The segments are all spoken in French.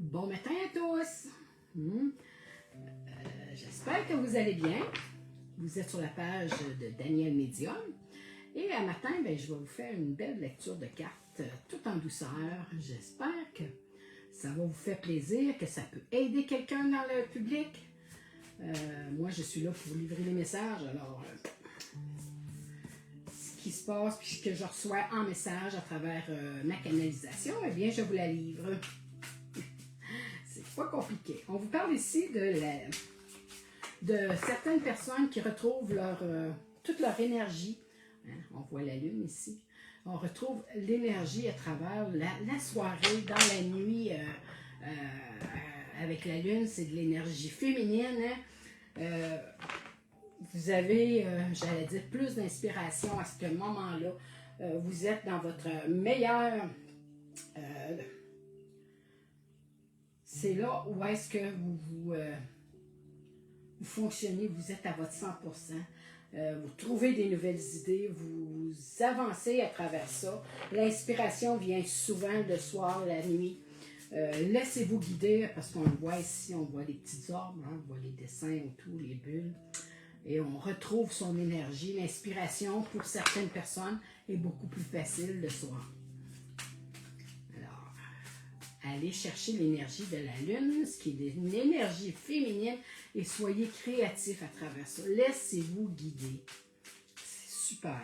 Bon matin à tous! J'espère que vous allez bien. Vous êtes sur la page de Daniel Medium. Et à matin, je vais vous faire une belle lecture de cartes tout en douceur. J'espère que ça va vous faire plaisir, que ça peut aider quelqu'un dans le public. Moi, je suis là pour livrer les messages. Alors, ce qui se passe puis ce que je reçois en message à travers ma canalisation, eh bien, je vous la livre. C'est pas compliqué. On vous parle ici de certaines personnes qui retrouvent toute leur énergie. Hein, on voit la lune ici. On retrouve l'énergie à travers la soirée, dans la nuit, avec la lune, c'est de l'énergie féminine. Hein? Vous avez, j'allais dire, plus d'inspiration à ce moment-là. Vous êtes dans votre meilleur... c'est là où est-ce que vous fonctionnez, vous êtes à votre 100%. Vous trouvez des nouvelles idées, vous avancez à travers ça. L'inspiration vient souvent le soir, la nuit. Laissez-vous guider, parce qu'on le voit ici, on voit les petits orbes, hein, on voit les dessins autour, les bulles. Et on retrouve son énergie. L'inspiration, pour certaines personnes, est beaucoup plus facile le soir. Alors, allez chercher l'énergie de la lune, ce qui est une énergie féminine, et soyez créatifs à travers ça. Laissez-vous guider. C'est super.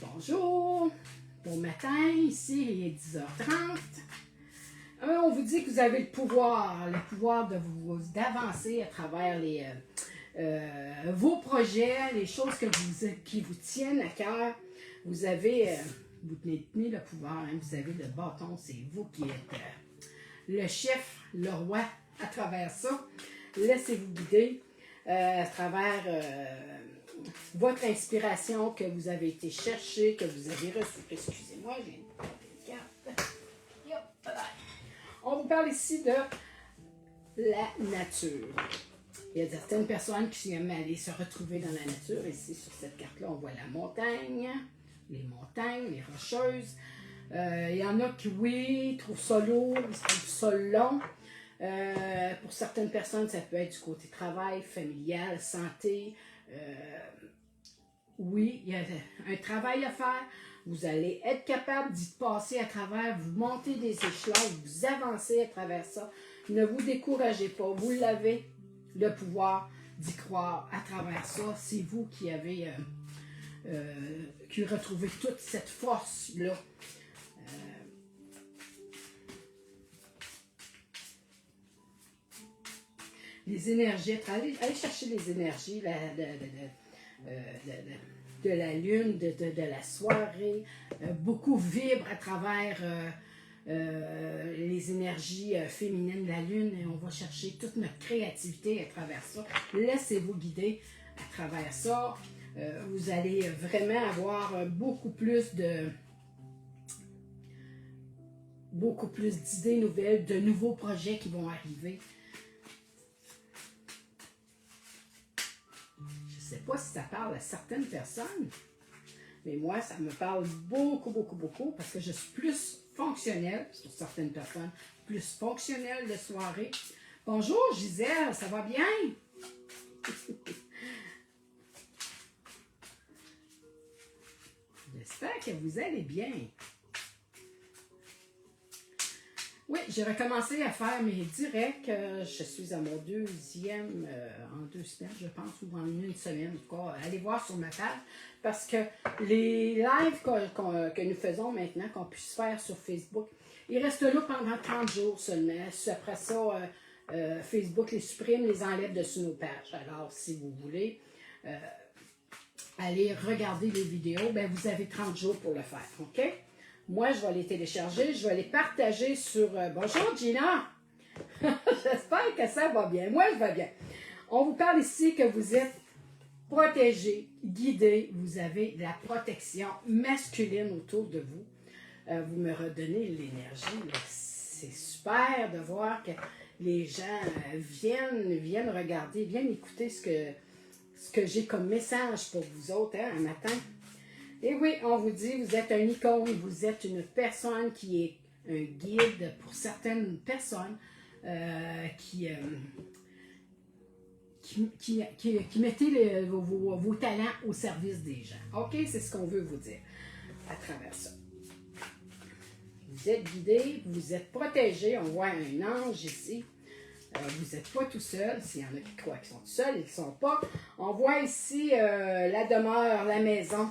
Bonjour, bon matin, ici il est 10h30. On vous dit que vous avez le pouvoir d'avancer à travers vos projets, les choses qui vous tiennent à cœur. Vous avez, vous tenez le pouvoir, hein, vous avez le bâton, c'est vous qui êtes le chef, le roi à travers ça. Laissez-vous guider à travers votre inspiration que vous avez été chercher, que vous avez reçue. Excusez-moi, j'ai une carte. On vous parle ici de la nature. Il y a certaines personnes qui aiment aller se retrouver dans la nature. Ici, sur cette carte-là, on voit la montagne, les montagnes, les rocheuses. Il y en a qui, oui, trouvent ça lourd, ils trouvent ça long. Pour certaines personnes, ça peut être du côté travail, familial, santé. Oui, il y a un travail à faire. Vous allez être capable d'y passer à travers, vous montez des échelons, vous avancez à travers ça. Ne vous découragez pas, vous l'avez le pouvoir d'y croire à travers ça. C'est vous qui avez qui retrouvez toute cette force-là. Les énergies, allez chercher les énergies de la lune, de la soirée. Beaucoup vibrent à travers les énergies féminines de la lune et on va chercher toute notre créativité à travers ça. Laissez-vous guider à travers ça. Vous allez vraiment avoir beaucoup plus d'idées nouvelles, de nouveaux projets qui vont arriver. Je ne sais pas si ça parle à certaines personnes, mais moi, ça me parle beaucoup, beaucoup, beaucoup, parce que je suis plus fonctionnelle, sur certaines personnes, plus fonctionnelle de soirée. Bonjour Gisèle, ça va bien? J'espère que vous allez bien. Oui, j'ai recommencé à faire mes directs. Je suis à mon deuxième, en 2 semaines, je pense, ou en 1 semaine. En tout cas, allez voir sur ma page. Parce que les lives que nous faisons maintenant, qu'on puisse faire sur Facebook, ils restent là pendant 30 jours seulement. Après ça, Facebook les supprime, les enlève dessus nos pages. Alors, si vous voulez aller regarder les vidéos, ben, vous avez 30 jours pour le faire. OK? Moi, je vais les télécharger, je vais les partager sur... Bonjour Gina! J'espère que ça va bien. Moi, je vais bien. On vous parle ici que vous êtes protégés, guidés. Vous avez la protection masculine autour de vous. Vous me redonnez l'énergie. C'est super de voir que les gens viennent regarder, viennent écouter ce que j'ai comme message pour vous autres, hein, un matin. Et oui, on vous dit, vous êtes un icône, vous êtes une personne qui est un guide pour certaines personnes qui mettez vos talents au service des gens. OK? C'est ce qu'on veut vous dire à travers ça. Vous êtes guidé, vous êtes protégé. On voit un ange ici. Vous n'êtes pas tout seul. S'il y en a qui croient qu'ils sont tout seuls, ils ne sont pas. On voit ici la demeure, la maison.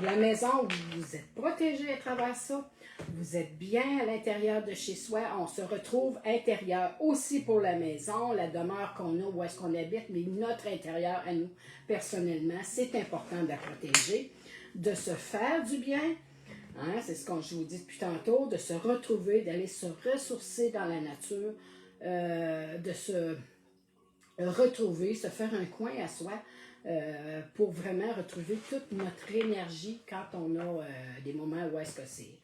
La maison, vous êtes protégé à travers ça. Vous êtes bien à l'intérieur de chez soi. On se retrouve intérieur aussi pour la maison, la demeure qu'on a, où est-ce qu'on habite, mais notre intérieur à nous, personnellement, c'est important de la protéger, de se faire du bien. Hein, c'est ce que je vous dis depuis tantôt, de se retrouver, d'aller se ressourcer dans la nature, de se retrouver, se faire un coin à soi pour vraiment retrouver toute notre énergie quand on a des moments où est-ce que c'est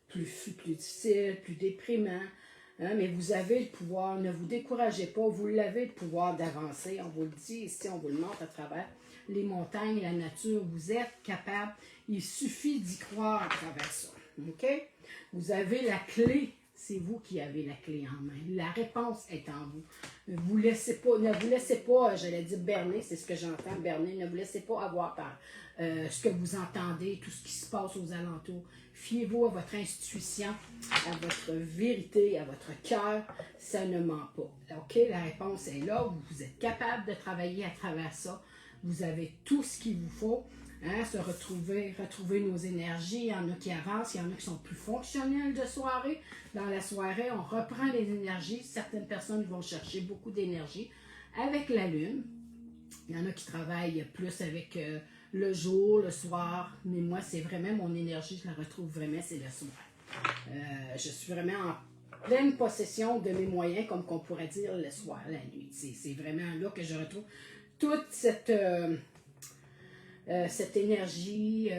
plus difficile, plus déprimant. Hein, mais vous avez le pouvoir, ne vous découragez pas, vous l'avez le pouvoir d'avancer. On vous le dit ici, on vous le montre à travers les montagnes, la nature, vous êtes capable. Il suffit d'y croire à travers ça. OK? Vous avez la clé. C'est vous qui avez la clé en main. La réponse est en vous. Ne vous laissez pas, j'allais dire berner, c'est ce que j'entends, berner. Ne vous laissez pas avoir par ce que vous entendez, tout ce qui se passe aux alentours. Fiez-vous à votre intuition, à votre vérité, à votre cœur. Ça ne ment pas. OK? La réponse est là. Vous êtes capable de travailler à travers ça. Vous avez tout ce qu'il vous faut. Hein, se retrouver nos énergies. Il y en a qui avancent, il y en a qui sont plus fonctionnels de soirée. Dans la soirée, on reprend les énergies. Certaines personnes vont chercher beaucoup d'énergie avec la lune. Il y en a qui travaillent plus avec le jour, le soir. Mais moi, c'est vraiment mon énergie, je la retrouve vraiment, c'est le soir. Je suis vraiment en pleine possession de mes moyens, comme qu'on pourrait dire le soir, la nuit. C'est vraiment là que je retrouve toute cette énergie.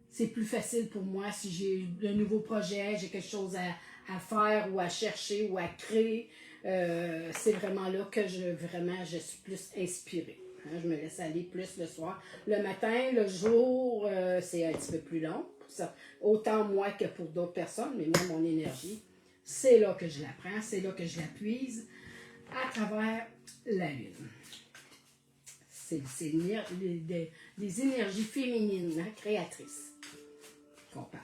C'est plus facile pour moi si j'ai un nouveau projet, j'ai quelque chose à faire ou à chercher ou à créer. C'est vraiment là que je suis plus inspirée. Hein, je me laisse aller plus le soir. Le matin, le jour, c'est un petit peu plus long. Ça, autant moi que pour d'autres personnes, mais moi, mon énergie, c'est là que je la prends, c'est là que je la puise à travers la lune. C'est des énergies féminines, hein, créatrices qu'on parle.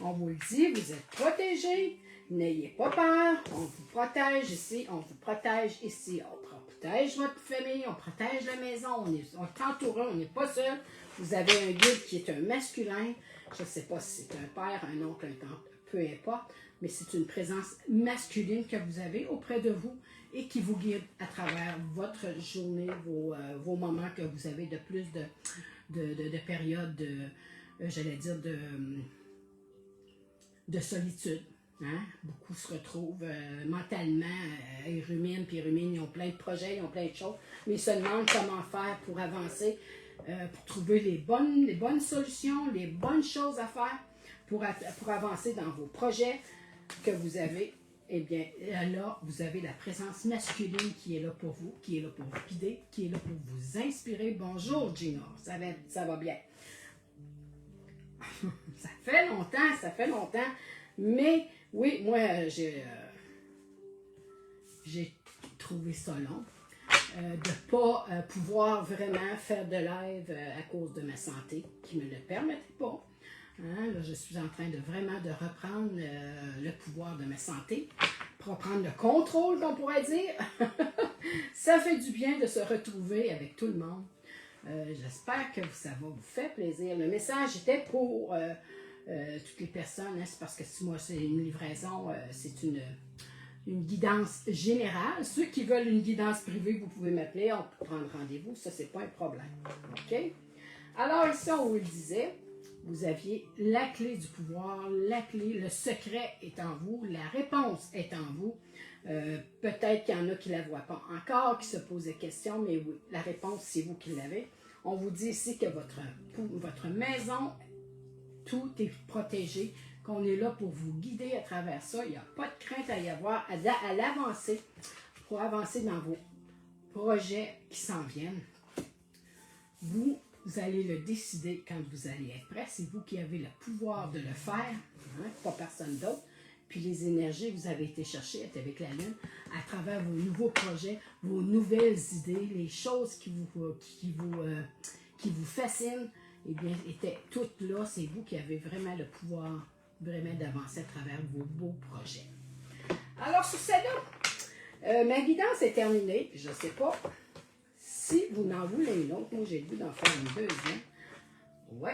On vous le dit, vous êtes protégés, n'ayez pas peur, on vous protège ici, on vous protège ici, on protège votre famille, on protège la maison, on est entouré, on n'est pas seul. Vous avez un guide qui est un masculin, je ne sais pas si c'est un père, un oncle, un tante, peu importe, mais c'est une présence masculine que vous avez auprès de vous et qui vous guide à travers votre journée, vos moments que vous avez de plus de périodes, j'allais dire, de solitude. Hein? Beaucoup se retrouvent mentalement, ils ruminent, ils ont plein de projets, ils ont plein de choses, mais ils se demandent comment faire pour avancer, pour trouver les bonnes solutions, les bonnes choses à faire pour avancer dans vos projets que vous avez. Eh bien, là, vous avez la présence masculine qui est là pour vous, qui est là pour vous guider, qui est là pour vous inspirer. Bonjour, Gina, ça va bien. Ça fait longtemps, mais oui, moi, j'ai trouvé ça long de ne pas pouvoir vraiment faire de live à cause de ma santé, qui ne me le permettait pas. Hein, là, je suis en train de vraiment reprendre le pouvoir de ma santé, pour reprendre le contrôle, qu'on pourrait dire. Ça fait du bien de se retrouver avec tout le monde. J'espère que ça va vous faire plaisir. Le message était pour toutes les personnes, hein, c'est parce que moi, c'est une livraison, c'est une guidance générale. Ceux qui veulent une guidance privée, vous pouvez m'appeler, on peut prendre rendez-vous, ça, c'est pas un problème. OK? Alors, ici, on vous le disait, vous aviez la clé du pouvoir, la clé, le secret est en vous, la réponse est en vous. Peut-être qu'il y en a qui ne la voient pas encore, qui se posent des questions, mais oui, la réponse, c'est vous qui l'avez. On vous dit ici que votre maison, tout est protégé, qu'on est là pour vous guider à travers ça. Il n'y a pas de crainte à y avoir, à l'avancer, pour avancer dans vos projets qui s'en viennent. Vous Vous allez le décider quand vous allez être prêt. C'est vous qui avez le pouvoir de le faire, hein, pas personne d'autre. Puis les énergies que vous avez été chercher avec la Lune, à travers vos nouveaux projets, vos nouvelles idées, les choses qui vous fascinent, eh bien, étaient toutes là. C'est vous qui avez vraiment le pouvoir vraiment d'avancer à travers vos beaux projets. Alors, sur celle-là, ma guidance est terminée. Je ne sais pas si vous en voulez une autre. Moi, j'ai le goût d'en faire une deuxième. Oui.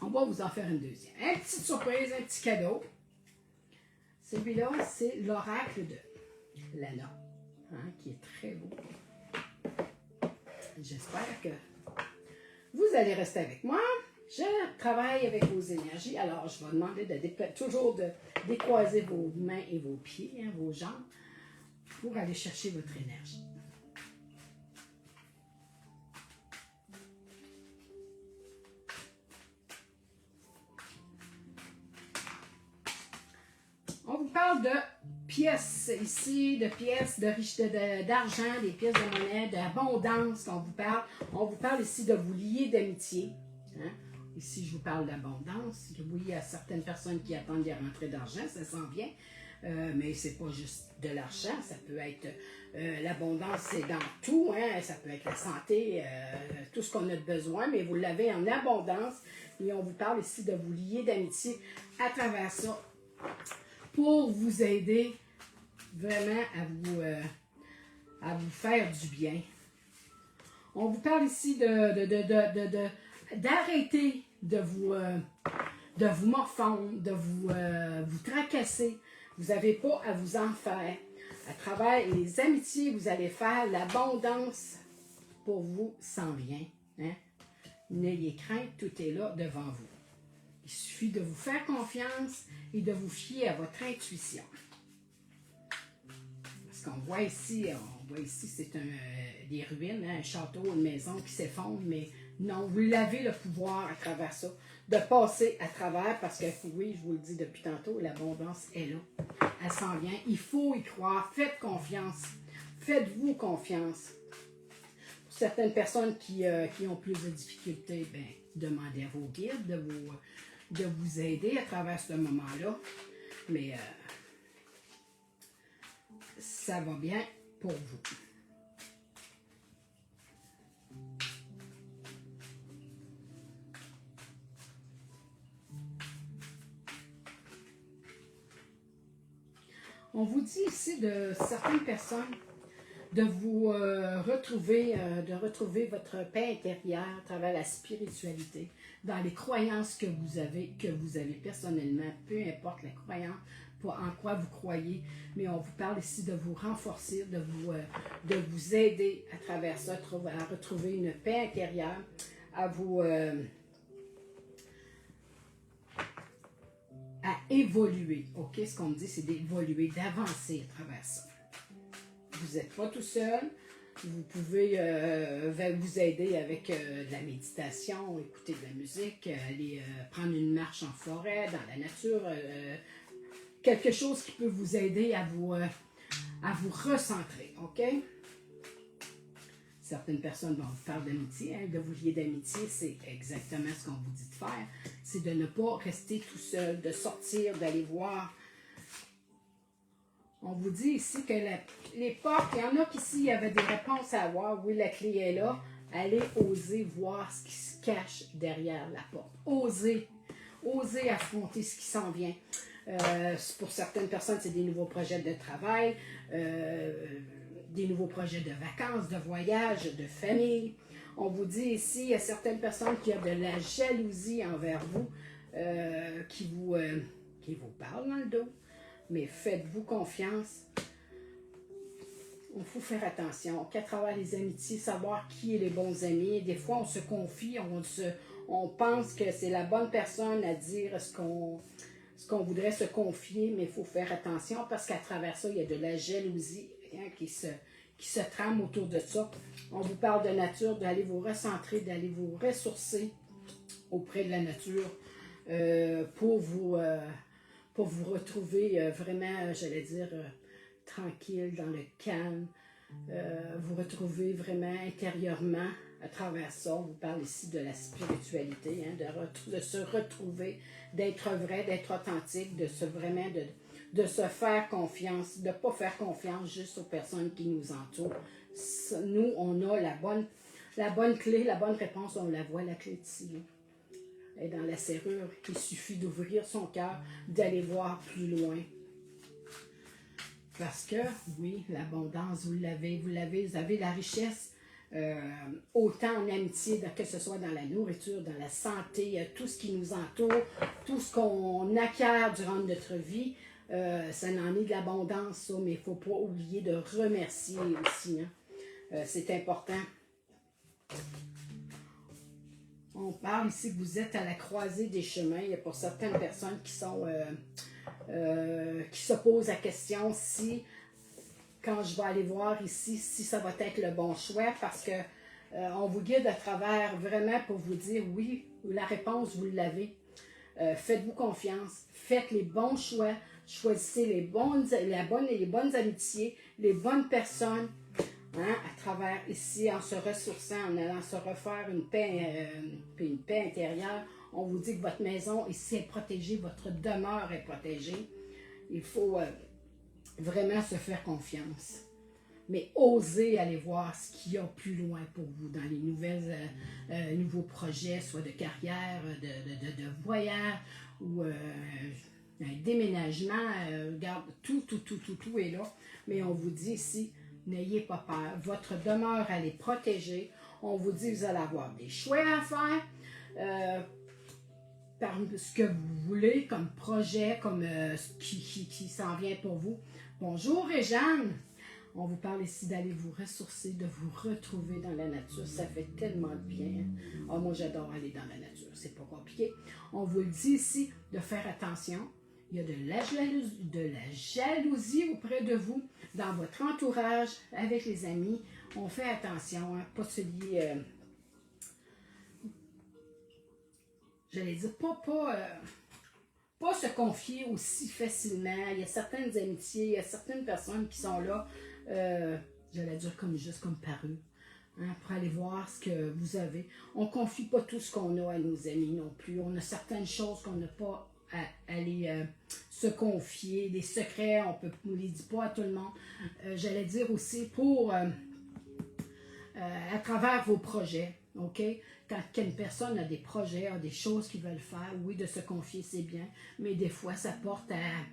On va vous en faire une deuxième. Une petite surprise, un petit cadeau. Celui-là, c'est l'oracle de Lana, hein, qui est très beau. J'espère que vous allez rester avec moi. Je travaille avec vos énergies. Alors, je vais demander toujours de décroiser vos mains et vos pieds, hein, vos jambes, pour aller chercher votre énergie. On vous parle de pièces ici, de pièces d'argent, des pièces de monnaie, d'abondance qu'on vous parle. On vous parle ici de vous lier d'amitié. Hein? Ici, je vous parle d'abondance. Oui, il y a certaines personnes qui attendent des rentrées d'argent, ça sent bien. Mais c'est pas juste de l'argent, ça peut être l'abondance, c'est dans tout, hein? Ça peut être la santé, tout ce qu'on a besoin, mais vous l'avez en abondance. Et on vous parle ici de vous lier d'amitié à travers ça, pour vous aider vraiment à vous faire du bien. On vous parle ici d'arrêter de vous morfondre, de vous tracasser. Vous n'avez pas à vous en faire. À travers les amitiés, vous allez faire l'abondance pour vous s'en vient. Hein? N'ayez crainte, tout est là devant vous. Il suffit de vous faire confiance et de vous fier à votre intuition. Parce qu'on voit ici, c'est des ruines, hein, un château, une maison qui s'effondre, mais non, vous avez le pouvoir à travers ça, de passer à travers, parce que oui, je vous le dis depuis tantôt, l'abondance est là. Elle s'en vient. Il faut y croire. Faites confiance. Faites-vous confiance. Pour certaines personnes qui ont plus de difficultés, ben, demandez à vos guides de vous aider à travers ce moment-là. Mais ça va bien pour vous. On vous dit ici de certaines personnes de vous retrouver votre paix intérieure à travers la spiritualité, dans les croyances que vous avez personnellement, peu importe la croyance, en quoi vous croyez, mais on vous parle ici de vous renforcer, de vous aider à travers ça, à retrouver une paix intérieure, à vous à évoluer. OK, ce qu'on me dit, c'est d'évoluer, d'avancer à travers ça. Vous n'êtes pas tout seul. Vous pouvez vous aider avec de la méditation, écouter de la musique, aller prendre une marche en forêt, dans la nature. Quelque chose qui peut vous aider à vous recentrer. OK? Certaines personnes vont vous faire d'amitié, hein, de vous lier d'amitié, c'est exactement ce qu'on vous dit de faire. C'est de ne pas rester tout seul, de sortir, d'aller voir. On vous dit ici que les portes, il y en a qu'ici, il y avait des réponses à avoir. Oui, la clé est là. Allez oser voir ce qui se cache derrière la porte. Osez affronter ce qui s'en vient. Pour certaines personnes, c'est des nouveaux projets de travail, des nouveaux projets de vacances, de voyage, de famille. On vous dit ici, il y a certaines personnes qui ont de la jalousie envers vous, qui vous parlent dans le dos. Mais faites-vous confiance. Il faut faire attention qu'à travers les amitiés, savoir qui est les bons amis. Des fois, on se confie, on pense que c'est la bonne personne à dire ce qu'on voudrait se confier, mais il faut faire attention parce qu'à travers ça, il y a de la jalousie, hein, qui se trame autour de ça. On vous parle de nature, d'aller vous recentrer, d'aller vous ressourcer auprès de la nature pour vous retrouver vraiment, j'allais dire, tranquille, dans le calme, vous retrouver vraiment intérieurement à travers ça. On vous parle ici de la spiritualité, hein, de se retrouver, d'être vrai, d'être authentique, vraiment de se faire confiance, de ne pas faire confiance juste aux personnes qui nous entourent. Nous, on a la bonne clé, la bonne réponse, on la voit, la clé ici. Elle est dans la serrure. Il suffit d'ouvrir son cœur, d'aller voir plus loin. Parce que, oui, l'abondance, vous avez la richesse, autant en amitié, que ce soit dans la nourriture, dans la santé, tout ce qui nous entoure, tout ce qu'on acquiert durant notre vie, ça en est de l'abondance, ça, mais il ne faut pas oublier de remercier aussi. Hein. C'est important. On parle ici que vous êtes à la croisée des chemins. Il y a pour certaines personnes qui sont qui se posent la question si, quand je vais aller voir ici, si ça va être le bon choix, parce que on vous guide à travers vraiment pour vous dire oui, la réponse, vous l'avez. Faites-vous confiance, faites les bons choix, choisissez les bonnes amitiés, les bonnes personnes. Hein, à travers ici, en se ressourçant, en allant se refaire une paix intérieure, on vous dit que votre maison ici est protégée, votre demeure est protégée. Il faut vraiment se faire confiance. Mais osez aller voir ce qu'il y a plus loin pour vous dans les nouveaux projets, soit de carrière, de voyage ou un déménagement. Regarde, tout est là. Mais on vous dit ici, n'ayez pas peur. Votre demeure, elle est protégée. On vous dit, vous allez avoir des choix à faire. Par ce que vous voulez comme projet, comme ce qui s'en vient pour vous. Bonjour Réjeanne. On vous parle ici d'aller vous ressourcer, de vous retrouver dans la nature. Ça fait tellement de bien. Oh, moi, j'adore aller dans la nature. C'est pas compliqué. On vous le dit ici de faire attention. Il y a de la jalousie auprès de vous, dans votre entourage, avec les amis. On fait attention, hein, pas se lier, j'allais dire, pas se confier aussi facilement. Il y a certaines amitiés, il y a certaines personnes qui sont là, j'allais dire juste comme paru, hein, pour aller voir ce que vous avez. On ne confie pas tout ce qu'on a à nos amis non plus. On a certaines choses qu'on n'a pas à aller se confier, des secrets, on ne les dit pas à tout le monde. J'allais dire aussi à travers vos projets, OK? Quand une personne a des projets, a des choses qu'ils veulent faire, oui, de se confier, c'est bien, mais des fois, ça porte à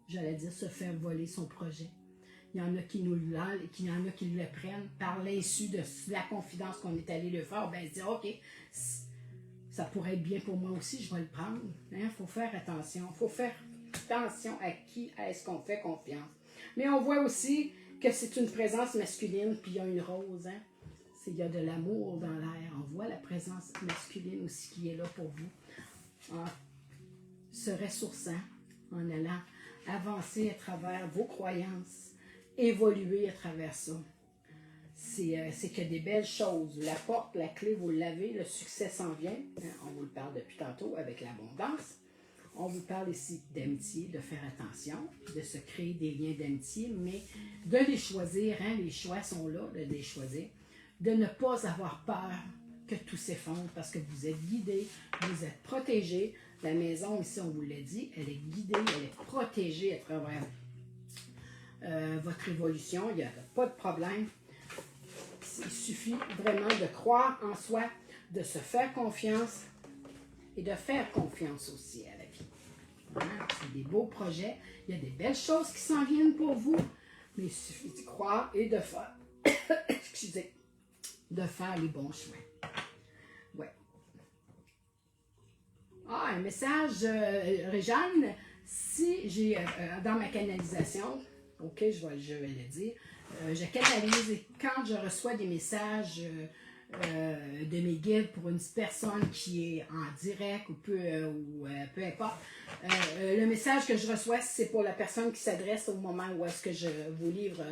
j'allais dire, se faire voler son projet. Il y en a qui nous l'ont, et il y en a qui le prennent par l'insu de la confidence qu'on est allé le faire. Ben, dire, OK, ça pourrait être bien pour moi aussi, je vais le prendre. Il faut faire attention. Il faut faire attention à qui est-ce qu'on fait confiance. Mais on voit aussi que c'est une présence masculine, puis il y a une rose. Hein? Il y a de l'amour dans l'air. On voit la présence masculine aussi qui est là pour vous. En se ressourçant, en allant avancer à travers vos croyances, évoluer à travers ça. C'est que des belles choses. La porte, la clé, vous l'avez, le succès s'en vient. On vous le parle depuis tantôt avec l'abondance. On vous parle ici d'amitié, de faire attention, de se créer des liens d'amitié, mais de les choisir, hein, les choix sont là, de les choisir, de ne pas avoir peur que tout s'effondre parce que vous êtes guidés, vous êtes protégés. La maison, ici, on vous l'a dit, elle est guidée, elle est protégée à travers votre évolution. Il n'y a pas de problème. Il suffit vraiment de croire en soi, de se faire confiance et de faire confiance aussi à la vie. Hein? C'est des beaux projets. Il y a des belles choses qui s'en viennent pour vous, mais il suffit de croire et de faire, excusez, de faire les bons choix. Ouais. Ah, un message, Réjeanne, si j'ai dans ma canalisation, ok, je vais le dire, je canalise et quand je reçois des messages de mes guides pour une personne qui est en direct ou peu importe, le message que je reçois, c'est pour la personne qui s'adresse au moment où est-ce que je vous livre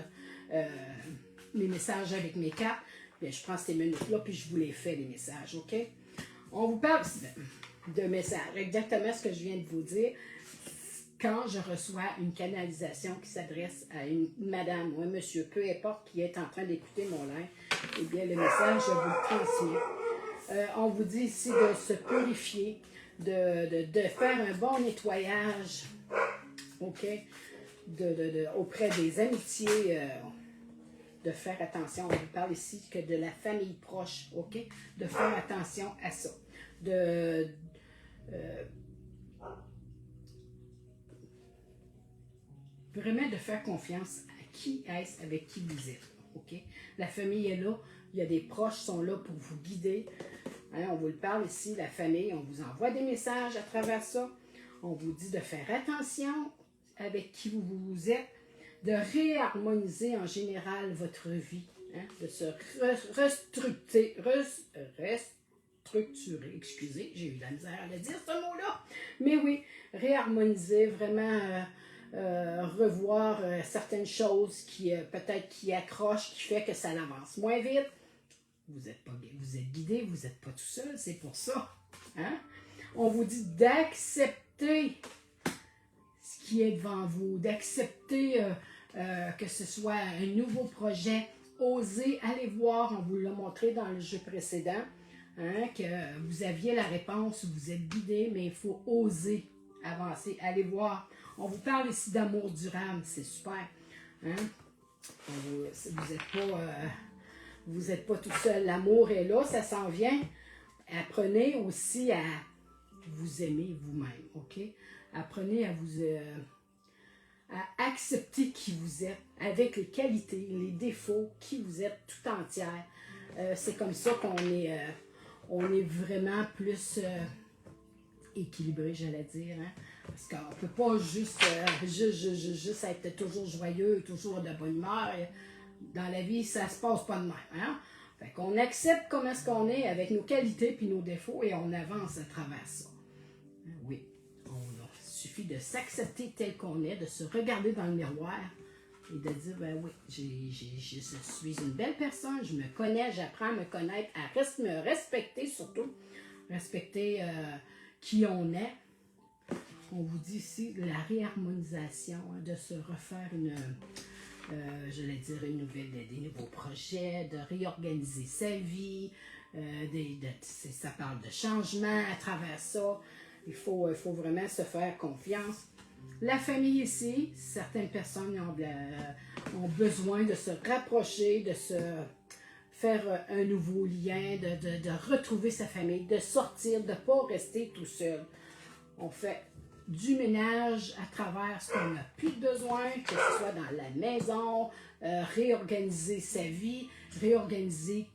mes messages avec mes cartes. Bien, je prends ces minutes-là puis je vous les fais, les messages, ok? On vous parle de messages, exactement ce que je viens de vous dire. quand je reçois une canalisation qui s'adresse à une madame ou un monsieur, peu importe qui est en train d'écouter mon live, eh bien, le message, je vous le transmets. On vous dit ici de se purifier, de faire un bon nettoyage, OK, auprès des amitiés, de faire attention. On vous parle ici que de la famille proche, OK, de faire attention à ça. Vraiment de faire confiance à qui est-ce avec qui vous êtes, OK? La famille est là, il y a des proches qui sont là pour vous guider. Hein, on vous le parle ici, la famille, on vous envoie des messages à travers ça. On vous dit de faire attention avec qui vous êtes, de réharmoniser en général votre vie, hein, de se restructurer, excusez, j'ai eu de la misère à le dire ce mot-là, mais oui, réharmoniser, vraiment revoir certaines choses qui peut-être qui accrochent, qui fait que ça avance moins vite. Vous êtes guidé, vous n'êtes pas tout seul, c'est pour ça. Hein? On vous dit d'accepter ce qui est devant vous, d'accepter que ce soit un nouveau projet. Osez aller voir, on vous l'a montré dans le jeu précédent, hein, que vous aviez la réponse, vous êtes guidé, mais il faut oser avancer, aller voir. On vous parle ici d'amour durable, c'est super. Hein? Vous n'êtes pas tout seul, l'amour est là, ça s'en vient. Apprenez aussi à vous aimer vous-même, OK? Apprenez à à accepter qui vous êtes, avec les qualités, les défauts, qui vous êtes tout entière. C'est comme ça qu'on est vraiment plus équilibré, j'allais dire. Hein? Parce qu'on ne peut pas juste être toujours joyeux, toujours de bonne humeur. Dans la vie, ça ne se passe pas de même. Hein? Fait qu'on accepte comment est-ce qu'on est avec nos qualités et nos défauts et on avance à travers ça. Oui, il suffit de s'accepter tel qu'on est, de se regarder dans le miroir et de dire, ben oui, je suis une belle personne, je me connais, j'apprends à me connaître, à me respecter surtout, respecter qui on est. On vous dit ici la réharmonisation, hein, de se refaire des nouveaux projets, de réorganiser sa vie, ça parle de changement à travers ça. Il faut vraiment se faire confiance. La famille ici, certaines personnes ont besoin de se rapprocher, de se faire un nouveau lien, de retrouver sa famille, de sortir, de ne pas rester tout seul. On fait du ménage à travers ce qu'on n'a plus besoin, que ce soit dans la maison, réorganiser sa vie, réorganiser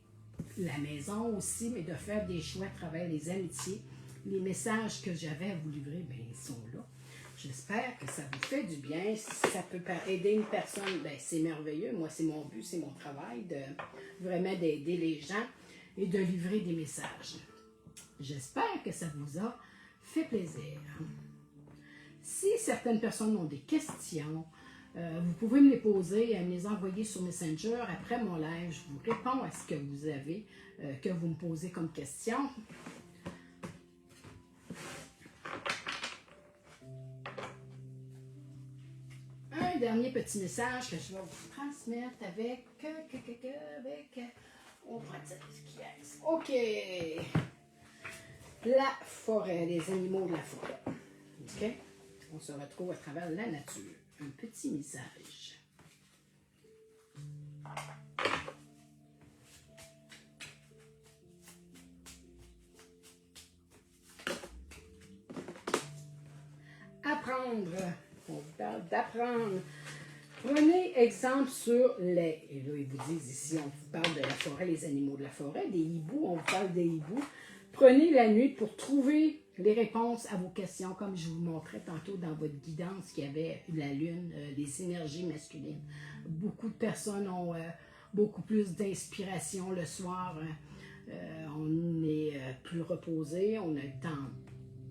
la maison aussi, mais de faire des choix à travers les amitiés. Les messages que j'avais à vous livrer, bien, ils sont là. J'espère que ça vous fait du bien. Si ça peut aider une personne, bien, c'est merveilleux. Moi, c'est mon but, c'est mon travail, vraiment d'aider les gens et de livrer des messages. J'espère que ça vous a fait plaisir. Si certaines personnes ont des questions, vous pouvez me les poser et me les envoyer sur Messenger. Après mon live, je vous réponds à ce que vous avez, que vous me posez comme question. Un dernier petit message que je vais vous transmettre avec on va dire ce qui est. OK. La forêt, les animaux de la forêt. OK? On se retrouve à travers la nature. Un petit message. Apprendre. On vous parle d'apprendre. Prenez exemple sur les... Et là, ils vous disent ici, on vous parle de la forêt, les animaux de la forêt, des hiboux, on vous parle des hiboux. Prenez la nuit pour trouver les réponses à vos questions, comme je vous montrais tantôt dans votre guidance qu'il y avait la lune, les énergies masculines. Beaucoup de personnes ont beaucoup plus d'inspiration le soir. On est plus reposé, on a le temps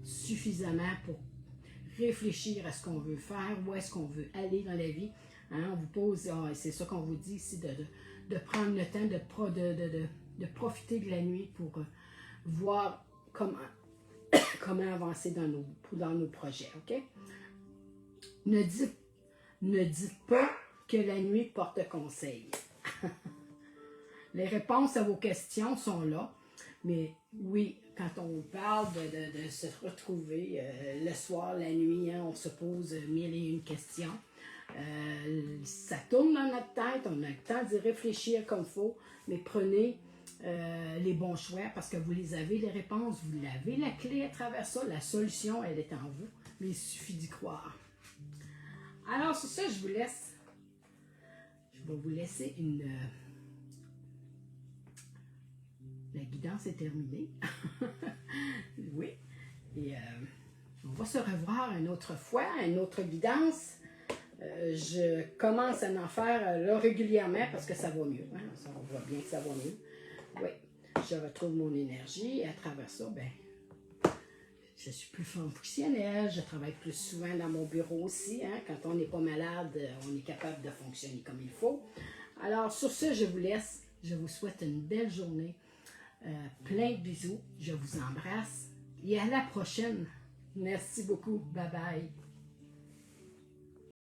suffisamment pour réfléchir à ce qu'on veut faire, où est-ce qu'on veut aller dans la vie. Hein, on vous pose, c'est ça qu'on vous dit ici, de prendre le temps de profiter de la nuit pour voir comment avancer dans nos projets, OK? ne dites pas que la nuit porte conseil. Les réponses à vos questions sont là, mais oui, quand on parle de se retrouver le soir, la nuit, hein, on se pose mille et une questions. Ça tourne dans notre tête, on a le temps d'y réfléchir comme il faut, mais prenez les bons choix parce que vous les avez, les réponses, vous avez la clé à travers ça, la solution, elle est en vous, mais il suffit d'y croire. Alors, sur ça, je vous laisse. Je vais vous laisser une... La guidance est terminée. Oui. Et on va se revoir une autre fois, une autre guidance. Je commence à en faire là, régulièrement parce que ça va mieux. Hein? On voit bien que ça va mieux. Oui. Je retrouve mon énergie et à travers ça, ben, je suis plus fonctionnelle. Je travaille plus souvent dans mon bureau aussi. Hein? Quand on n'est pas malade, on est capable de fonctionner comme il faut. Alors, sur ce, je vous laisse. Je vous souhaite une belle journée. Plein de bisous. Je vous embrasse. Et à la prochaine. Merci beaucoup. Bye bye.